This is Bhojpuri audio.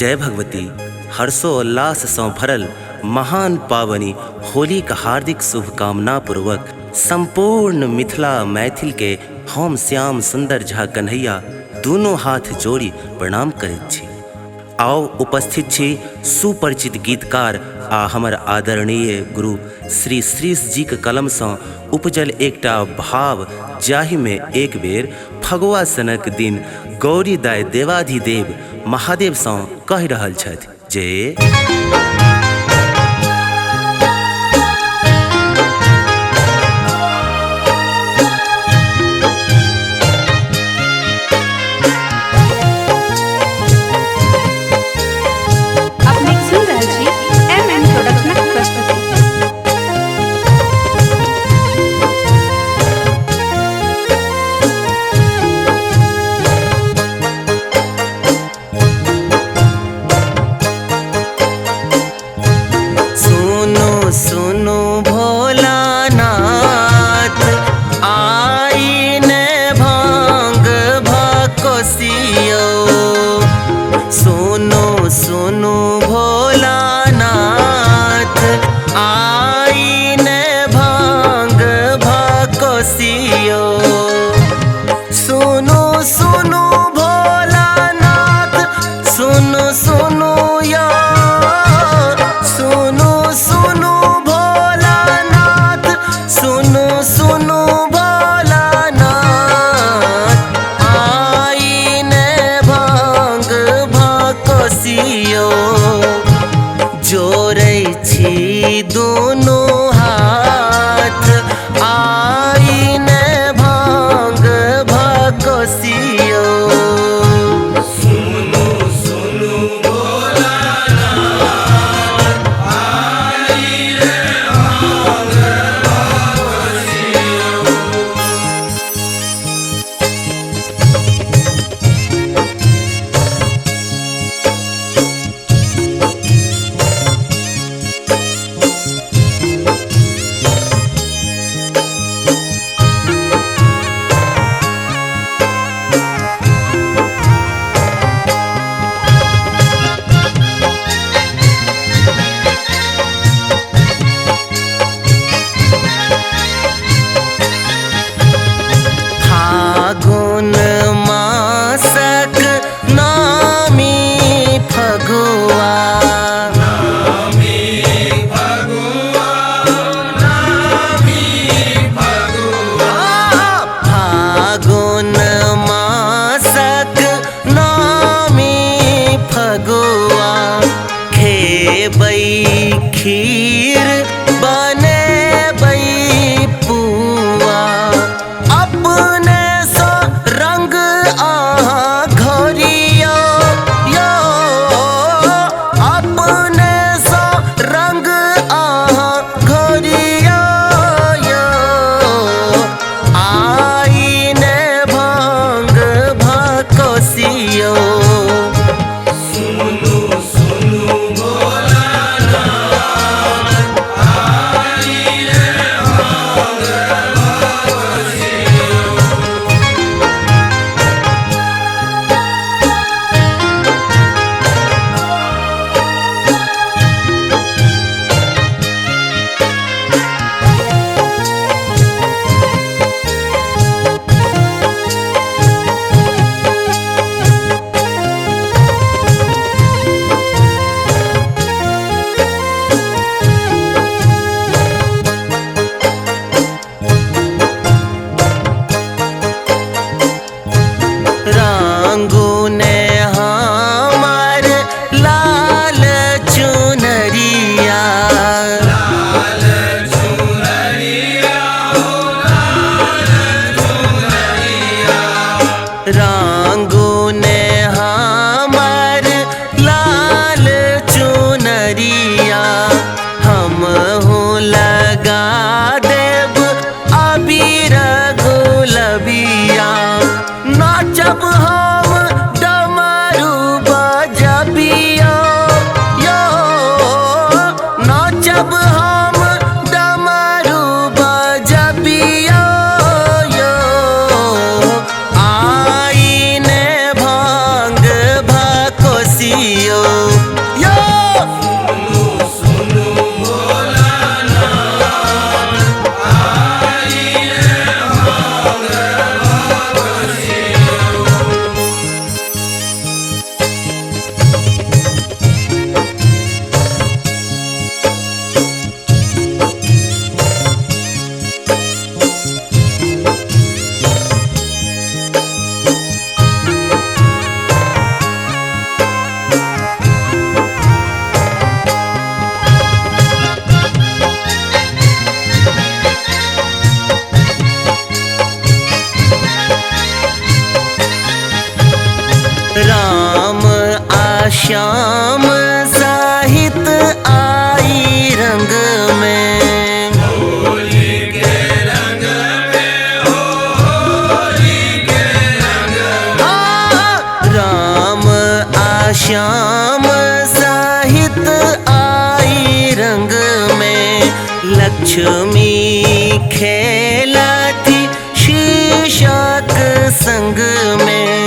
जय भगवती। हर्षोल्लास से भरल महान पावनी होली का हार्दिक शुभकामना पूर्वक संपूर्ण मिथिला मैथिल के हम श्याम सुंदर झा कन्हैया दोनों हाथ जोड़ी प्रणाम करैत छी। आओ उपस्थित छी सुपरिचित गीतकार आ हमर आदरणीय गुरु श्री श्रीश जी के कलम से उपजल एकटा भाव, जाहि में एक बेर फगुआ सनक दिन गौरी दाय देवाधिदेव महादेव से कहि रहल छथि जे सुनो भोलानाथ आईने भांग भकोसियो। सुनो सुनो भोलानाथ आईने भांग भकोसियो। सुनो सुनो भोलानाथ सुनो सुनो या सुनो सुनो भोलानाथ सुनो सुनो भोलानाथ आईने भांग भकोसियो। श्याम साहित आई रंग में। होली के रंग में हो, होली के रंग में। राम श्याम साहित आई रंग में। लक्ष्मी खेला थी शीशक संग में।